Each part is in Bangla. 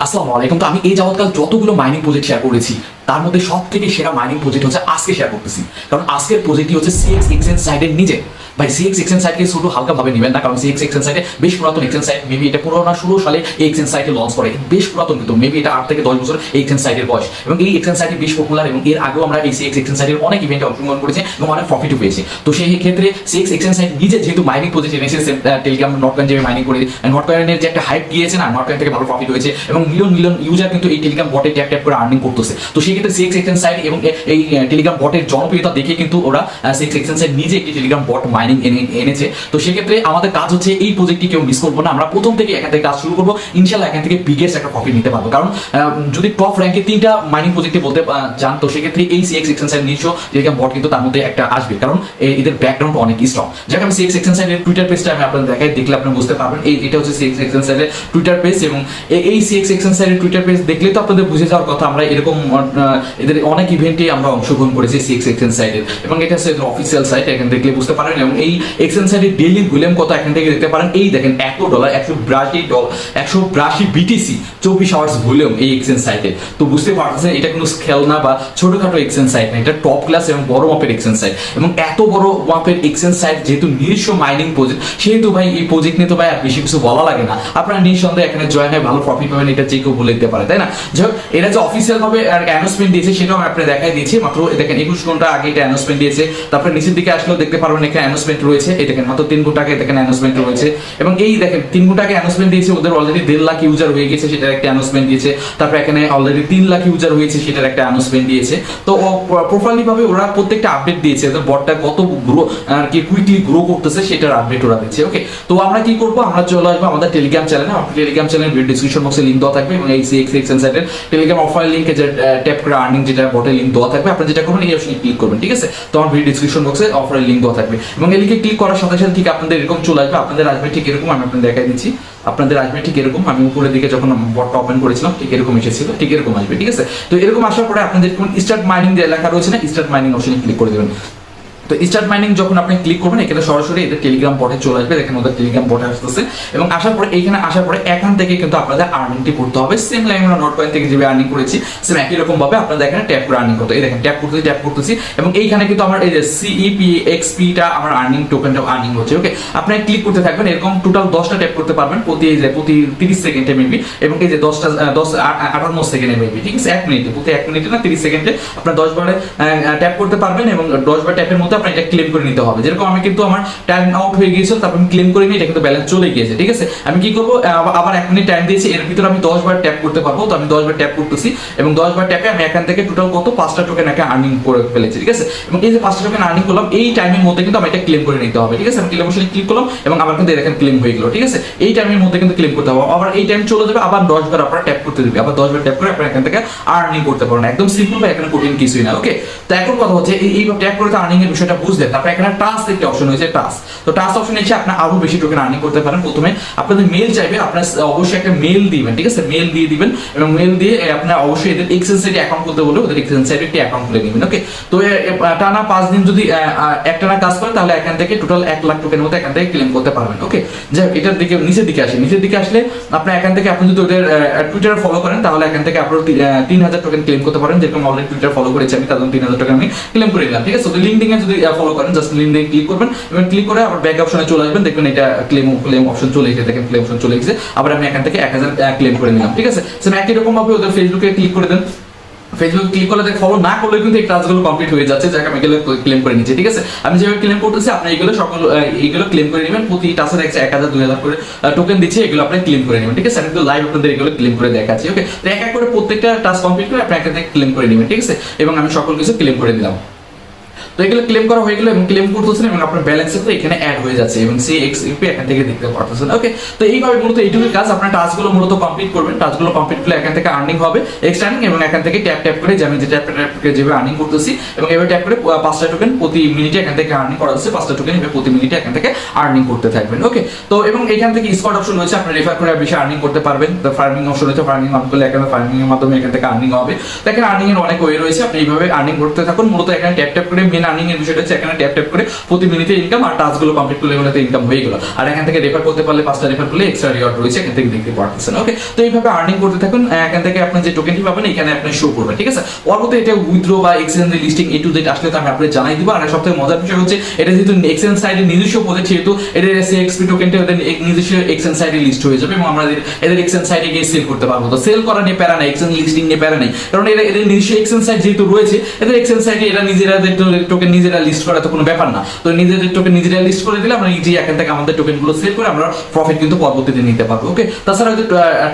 আসসালামু আলাইকুম। তো আমি এই যাবৎকাল যতগুলো মাইনিং প্রজেক্ট শেয়ার করেছি তার মধ্যে সব থেকে সেরা মাইনিং প্রজেক্ট হচ্ছে আজকে শেয়ার করতেছি। কারণ আজকের প্রজেক্টটি হচ্ছে সিএক্স এক্সচেঞ্জ সাইটের নিজে। ভাই সিএক্স এক্সচেঞ্জ সাইটকে শুধু হালকাভাবে নেবেন না, কারণ সিএক্স এক্সচেঞ্জ সাইটে বেশ পুরাতন এক্সচেঞ্জ সাইট। মেবি এটা 15 সালে এই এক্সচেঞ্জ সাইটে লঞ্চ করে, বেশ পুরাতন, কিন্তু মেবি এটা 8 থেকে 10 বছর এই এক্সচেঞ্জ সাইটের বয়স। এবং এই এক্সচেঞ্জ সাইটে বেশ পপুলার, এবং এর আগেও আমরা এই সিএক্স এক্সচেঞ্জ সাইটের অনেক ইভেন্টে অংশগ্রহণ করেছি এবং অনেক প্রফিটও পেয়েছি। তো সেই ক্ষেত্রে সিএক্স এক্সচেঞ্জ সাইট নিজে যেহেতু মাইনিং প্রজেক্ট এনেছে, টেলিগ্রাম নটকয়েন যে মাইনিং করে, নটকয়েনের যে একটা হাইপ গিয়েছে না, নটকয়েন থেকে ভালো প্রফিট হয়েছে এবং মিলিয়ন মিলিয়ন ইউজার কিন্তু এই টেলিগ্রাম বটে ট্যাপ ট্যাপ করে আর্নিং করতেছে। তো সেই ক্ষেত্রে সিএক্স এক্সচেঞ্জ সাইট এবং এই টেলিগ্রাম বটের জনপ্রিয়তা দেখে কিন্তু ওরা সিএক্স এক্সচেঞ্জ সাইট নিজে একটি টেলিগ্রাম বট মাইনিং এনেছে। তো সেক্ষেত্রে আমাদের কাজ হচ্ছে এই প্রজেক্টটি কেউ মিস করবো না, আমরা প্রথম থেকে এখান থেকে কাজ শুরু করবো, ইনশাল্লাহ এখান থেকে বিগেস্ট একটা প্রফিট নিতে পারবো। কারণ যদি টপ র্যাঙ্কে 3টা মাইনিং প্রজেক্টে বলতে যান, তো সেক্ষেত্রে এই সিএক্স এক্সচেঞ্জ সাইট নিজস্ব টেলিগ্রাম বট কিন্তু তার মধ্যে একটা আসবে, কারণ এদের ব্যাকগ্রাউন্ড অনেক স্ট্রং। যাকে আমি সিএক্স এক্সচেঞ্জ সাইটের টুইটার পেজটা আমি আপনাদের দেখাই, দেখলে আপনি বুঝতে পারবেন। এটা হচ্ছে সিএক্স এক্সচেঞ্জ সাইটের টুইটার পেজ, এবং এই সিএক্স এক্সচেঞ্জ সাইটের টুইটার পেজ দেখলে তো আপনাদের বুঝে যাওয়ার কথা আমরা এরকম এদের অনেক ইভেন্টে আমরা অংশগ্রহণ করেছি সিএক্স এক্সচেঞ্জ সাইটের, এবং এটা হচ্ছে এদের অফিসিয়াল সাইট, এখানে দেখলে বুঝতে পারেন। এবং এই এক্সচেঞ্জ সাইটের ডেইলি ভলিউম কত এখান থেকে দেখতে পারেন। এই দেখেন $100, $182 বিটিসি 24 আওয়ার্স ভলিউম এই এক্সচেঞ্জ সাইটে। তো বুঝতে পারছেন এটা কোনো স্কেল না বা ছোটখাটো এক্সচেঞ্জ সাইট না, এটা টপ ক্লাস এবং বড় মাপের এক্সচেঞ্জ সাইট। এবং এত বড় মাপের এক্সচেঞ্জ সাইট যেহেতু নিজস্ব মাইনিং প্রজেক্ট, সেহেতু ভাই এই প্রজেক্ট নিয়ে তো ভাই আর বেশি কিছু বলা লাগে না। আপনারা নিঃসন্দেহে এখানে জয়েন হয়ে ভালো প্রফিট পাবেন, এটা যে কেউ বলে দিতে পারে, তাই না? যাই হোক, এরা যে অফিসিয়াল ভাবে অ্যানাউন্সমেন্ট দিয়েছে সেটাও আমি আপনাদের দেখাই দিয়েছি। মাত্র দেখেন 21 ঘন্টা আগে এটা অ্যানাউন্সমেন্ট দিয়েছে। তারপরে নিচের দিকে আসলেও দেখতে পারবেন এখানে অ্যানাউন্সমেন্ট রয়েছে। এই দেখেন মাত্র 3 ঘন্টা আগে দেখেন অ্যানাউন্সমেন্ট রয়েছে। এবং এই দেখেন 3 ঘন্টা আগে অ্যানাউন্সমেন্ট দিয়েছে, ওদের অলরেডি 1.5 লাখ ইউজার হয়ে গেছে, সেটার একটা অ্যানাউন্সমেন্ট দিয়েছে। তারপর এখানে অলরেডি 3 লাখ ইউজার হয়েছে, সেটার একটা অ্যানাউন্সমেন্ট দিয়েছে। তো প্রোফাইলি ভাবে ওরা প্রত্যেকটা আপডেট দিয়েছে, ওদের বটটা কত গ্রো আর কি কুইকলি গ্রো করতেছে সেটার আপডেট ওরা দিচ্ছে। ওকে, তো আমরা কি করব, আমরা চলে আসবো আমাদের টেলিগ্রাম চ্যানেলে। আমাদের টেলিগ্রাম চ্যানেলের ভিডিও ডেসক্রিপশন বক্সে লিংক দেওয়া থাকবে, এবং এই সিএক্স এক্সচেঞ্জ সাইটের টেলিগ্রাম অফার লিংকে যে ট্যাপ করে আর্নিং যেটা বটে লিংক দেওয়া থাকবে, আপনারা যেটা করবেন এই অপশনে ক্লিক করবেন, ঠিক আছে? তো আমার ভিডিও ডেসক্রিপশন বক্সে অফারের লিংক দেওয়া থাকবে, এবং এই লিংকে ক্লিক করার সাথে সাথে ঠিক আপনাদের এরকম চলে আসবে। আপনাদের আসবে ঠিক এরকম, আমি আপনাদের দেখাই দিচ্ছি। আপনাদের আসবে ঠিক এরকম, আমি উপরের দিকে যখন বটটা ওপেন করেছিলাম ঠিক এরকম এসেছিল, ঠিক এরকম আসবে, ঠিক আছে? তো এরকম আসার পরে আপনাদের স্টার্ট মাইনিং যে লেখা রয়েছে না, স্টার্ট মাইনিং অপশনে ক্লিক করে দেবেন। তো স্টার্ট মাইনিং যখন আপনি ক্লিক করবেন, এখানে সরাসরি এদের টেলিগ্রাম বটে চলে আসবে। দেখেন ওদের টেলিগ্রাম বটে আসতেছে, এবং আসার পরে এখানে আসার পরে এখান থেকে কিন্তু আপনাদের আর্নিংটি করতে হবে। সেম লাইন আমরা নটকয়েন থেকে যেভাবে আর্নিং করেছি, সেম একই রকম ভাবে আপনাদের এখানে ট্যাপ করে আর্নিং করতে। এই দেখেন ট্যাপ করতেছি, এবং এইখানে কিন্তু আমার এই যে CEPXP-টা আমার আর্নিং টোকেনটা আর্নিং হচ্ছে। ওকে, আপনি ক্লিক করতে থাকবেন, এরকম টোটাল 10টা ট্যাপ করতে পারবেন প্রতি 30 সেকেন্ডে মেবি, এবং এই যে 58 সেকেন্ডে মেবি, ঠিক আছে? 1 মিনিটে, প্রতি 1 মিনিটে না 30 সেকেন্ডে আপনার 10 বারে ট্যাপ করতে পারবেন, এবং 10 বার ট্যাপের মধ্যে আপনি এটা ক্লেম করে নিতে হবে। যেরকম আমি কিন্তু আমার টাইম আউট হয়ে গিয়েছিল, তারপর আমি ক্লেম করে নিই, এটা কিন্তু ব্যালেন্স চলে গিয়েছে, ঠিক আছে? আমি কি করব, আবার 1 মিনিট টাইম দিয়েছি, এর ভিতরে আমি 10 বার ট্যাপ করতে পারবো। তো আমি 10 বার ট্যাপ করতেছি, এবং 10 বার ট্যাপে আমি এখান থেকে টোটাল কত 5টা টোকেন একা আর্নিং করে ফেলেছি, ঠিক আছে? এবং এই যে 5টা টোকেন আর্নিং করলাম, এই টাইমের মধ্যে কিন্তু আমি এটা ক্লেম করে নিতে হবে, ঠিক আছে? আমি ক্লেম অপশনে ক্লিক করলাম, এবং আবার কিন্তু এখানে ক্লেম হয়ে গেল, ঠিক আছে? এই টাইমের মধ্যে কিন্তু ক্লেম করতে হবে। আবার এই টাইম চলে যাবে, আবার 10 বার আপনারা ট্যাপ করতে দিবে, আবার 10 বার ট্যাপ করে আপনারা এখান থেকে আর্নিং করতে পারেন। একদম সিম্পল, বা এখানে কঠিন কিছুই না। ওকে, তো এখন কথা হচ্ছে এই ট্যাপ করে তো আর্নিং এর বিষয়টা বুঝলেন। তারপর এখানে টাস্ক একটা অপশন হয়েছে, টাস্ক। তো টাস্ক অপশনে এসে আপনি আরো বেশি টোকেন আর্নিং করতে পারেন। প্রথমে আপনাদের মেল চাইবে, আপনারা অবশ্যই একটা মেল দিবেন, ঠিক আছে? মেল দিয়ে দিবেন, এবং মেল দিয়ে আপনারা অবশ্যই এদের এক্সচেঞ্জ সাইটে অ্যাকাউন্ট খুলতে বলে ওদের এক্সচেঞ্জ সাইটে একটা অ্যাকাউন্ট খুলে নেবেন। ওকে, তো টানা 5 দিন যদি একটানা কাজ করেন, তাহলে এখান থেকে টোটাল 1 লাখ টোকেনের মতো এখান থেকে ক্লেম করতে পারবেন। ওকে, যাই হোক, এটার দিকে নিচের দিকে আসে, নিচের দিকে আসলে আপনার এখান থেকে আপনি যদি ওদের টুইটার ফলো করেন, তাহলে এখান থেকে আপনারা 3000 টোকেন ক্লেম করতে পারেন। যেরকম অলরেডি টুইটার ফলো করেছি আমি, তার জন্য 3000 টোকেন আমি ক্লেম করে নিলাম, ঠিক আছে? তো লিঙ্কডিনে যদি ফলো করেন, জাস্ট লিঙ্কডিনে ক্লিক করবেন, এবং ক্লিক করে আবার ব্যাক অপশনে চলে আসবেন, দেখবেন এটা ক্লেম অপশন চলে এসেছে। দেখেন ক্লেম অপশন চলে এসেছে, আবার আমি এখান থেকে 1000 ক্লেম করে নিলাম, ঠিক আছে? সেম একই রকম ভাবে ওদের ফেসবুকে ক্লিক করে দেন। ফেসবুক ক্লিক করলে ফলো না করলে কিন্তু এই টাস্কগুলো কমপ্লিট হয়ে যাচ্ছে, যাকে আমি এগুলো ক্লেম করে নিচ্ছি, ঠিক আছে? আমি যেভাবে ক্লেম করতেছি আপনি এইগুলো ক্লেম করে নেবেন। প্রতি টাস্কের 1000 2000 করে টোকেন দিচ্ছে, এগুলো আপনি ক্লেম করে নেবেন, ঠিক আছে? আমি তো লাইভ আপনাদের এগুলো ক্লেম করে দেখাচ্ছি। ওকে, তো এক এক করে প্রত্যেকটা টাস্ক কমপ্লিট করে আপনি এখান থেকে ক্লেম করে নেবেন, ঠিক আছে? এবং আমি সকল কিছু ক্লেম করে দিলাম। তো এগুলো ক্লেম করা হয়ে গেল, এবং ক্লেম করতেছেন, এবং আপনার ব্যালেন্সে তো এখানে অ্যাড হয়ে যাচ্ছে, এবং CXP এখান থেকে দেখতে পারতেছেন। ওকে, তো এইভাবে মূলত এইটুকুই কাজ। আপনার টাস্কগুলো মূলত কমপ্লিট করবেন, টাস্কগুলো কমপ্লিট করলে এখান থেকে আর্নিং হবে, এক্সট্রা আর্নিং, এবং এখান থেকে ট্যাপ ট্যাপ করে যে আমি যে ট্যাপ করে যেভাবে আর্নিং করতেছি, এবং এভাবে ট্যাপ করে 5টা টোকেন প্রতি মিনিটে এখান থেকে আর্নিং করা হচ্ছে। 5টা টোকেন এভাবে প্রতি মিনিটে এখান থেকে আর্নিং করতে থাকবেন। ওকে, তো এবং এখান থেকে স্কোয়াড অপশন রয়েছে, আপনি রেফার করে বেশি আর্নিং করতে পারবেন। তো ফার্মিং অপশন রয়েছে, ফার্মিং অন করলে এখানে ফার্মিং এর মাধ্যমে এখান থেকে আর্নিং হবে। দেখেন আর্নিং এর অনেক ওয়ে রয়েছে, আপনি এইভাবে আর্নিং করতে থাকুন। মূলত এখানে ট্যাপ ট্যাপ করে মেন আর্নিং এর বিষয়টা হচ্ছে এখানে ট্যাপ ট্যাপ করে প্রতি মিনিটে ইনকাম, আর টাস্কগুলো কমপ্লিট করলে এগুলোতে ইনকাম হয়ে গেল। আর এখান থেকে রেফার করতে পারলে 5টা রেফার করলে এক্সট্রা রিওয়ার্ড রয়েছে, এখান থেকে দেখতে পারতেছেন। ওকে, তো এইভাবে আর্নিং করতে থাকুন। এখান থেকে আপনি যে টোকেনটি পাবেন এখানে আপনি শো করবেন, ঠিক আছে। পরবর্তী এটা উইথড্র বা exchange listing A to Z আসলে তো আমি আপনাদের জানাই দিব। আর সবথেকে মজার বিষয় হচ্ছে এটা যেহেতু এক্সচেঞ্জ সাইডে নিজস্ব প্রজেক্ট, সেহেতু এদের CXP টোকেনটা ওদের নিজস্ব এক্সচেঞ্জ সাইডে লিস্ট হয়ে যাবে এবং আমরা এদের এক্সচেঞ্জ সাইডে গিয়ে সেল করতে পারবো। তো সেল করা নিয়ে প্যারা নাই, এক্সচেঞ্জ লিস্টিং নিয়ে প্যারা নাই, কারণ এদের নিজস্ব এক্সচেঞ্জ সাইট যেহেতু রয়েছে, এদের এক্সচেঞ্জ সাইডে এরা নিজেরা টোকেন নিজেরা লিস্ট করা তো কোনো ব্যাপার না। তো নিজেদের টোকেন নিজেরা লিস্ট করে দিলে আমরা নিজেই এখান থেকে আমাদের টোকেনগুলো সেল করে আমরা প্রফিট কিন্তু পরবর্তীতে নিতে পারবো। ওকে, তাছাড়া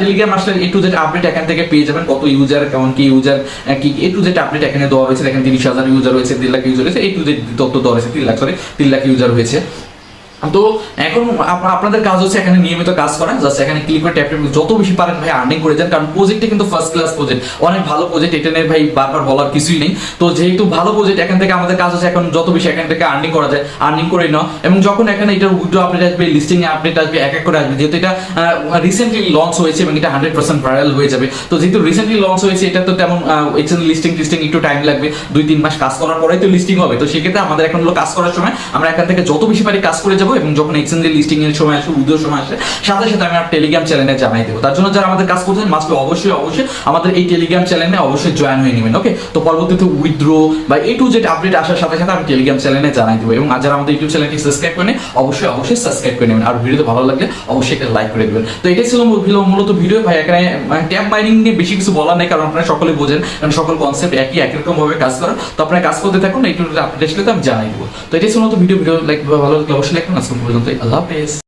টেলিগ্রাম আসলে A to Z আপডেট এখান থেকে পেয়ে যাবেন, কত ইউজার, কেমন কি ইউজার, কি A to Z আপডেট এখানে দেওয়া হয়েছে। দেখেন 30,000 ইউজার হয়েছে, 3 লাখ ইউজার হয়েছে, A to Z তথ্য দেওয়া হয়েছে, 3 লাখ ইউজার হয়েছে। তো এখন আপনাদের কাজ হচ্ছে এখানে নিয়মিত কাজ করা, জাস্ট এখানে ক্লিক করে ট্যাপ যত বেশি পারেন ভাই আর্নিং করে যান, কারণ প্রজেক্টটা কিন্তু ফার্স্ট ক্লাস প্রজেক্ট, অনেক ভালো প্রজেক্ট, এটা নিয়ে ভাই বারবার বলার কিছুই নেই। তো যেহেতু ভালো প্রজেক্ট, এখান থেকে আমাদের কাজ হচ্ছে এখন যত বেশি এখান থেকে আর্নিং করা যায় আর্নিং করে নাও, এবং যখন এখানে এটার উইথড্র আপডেট আসবে, লিস্টিং এ আপডেট আসবে, এক এক করে আসবে। যেহেতু এটা রিসেন্টলি লঞ্চ হয়েছে এবং এটা 100% ভাইরাল হয়ে যাবে, তো যেহেতু রিসেন্টলি লঞ্চ হয়েছে এটা তো তেমন এক্সচেঞ্জ লিস্টিং একটু টাইম লাগবে, 2-3 মাস কাজ করার পরেই তো লিস্টিং হবে। তো সেক্ষেত্রে আমাদের এখন হলো কাজ করার সময় আমরা এখান থেকে যত বেশি পারি কাজ করে যাবো, এবং যখন এক্সচেঞ্জ লিস্টিং এর সময় আসে, উইথড্র সময় আসে, সাথে সাথে আমি আমার টেলিগ্রাম চ্যানেলে জানাই দেবো। তার জন্য যারা আমাদের কাজ করছেন মাস্ট অবশ্যই আমাদের এই টেলিগ্রাম চ্যানেলে অবশ্যই জয়েন হয়ে নেবেন। ওকে, তো পরবর্তীতে উইথড্র বা A to Z আপডেট আসার সাথে সাথে আমি টেলিগ্রাম চ্যানেলে জানাই দেবো। এবং যারা আমাদের ইউটিউব চ্যানেলটি সাবস্ক্রাইব করেন অবশ্যই সাবস্ক্রাইব করে নেবেন, আর ভিডিওতে ভালো লাগলে অবশ্যই একটা লাইক করে দেবেন। তো এটাই ছিল মূলত ভিডিও ভাই। এখানে ট্যাব মাইনিং নিয়ে বেশি কিছু বলার নেই, কারণ আপনারা সকলে বোঝেন, কারণ সকল কনসেপ্ট একরকম ভাবে কাজ করা। তো আপনারা কাজ করতে থাকুন, A to Z আপডেট আসলে তো আমি জানাই দেবো। তো এটাই ছিল ভিডিও লাইক ভালো লাগলে অবশ্যই লাইক করুন। আজকে পর্যন্ত, আল্লাহ হাফেজ।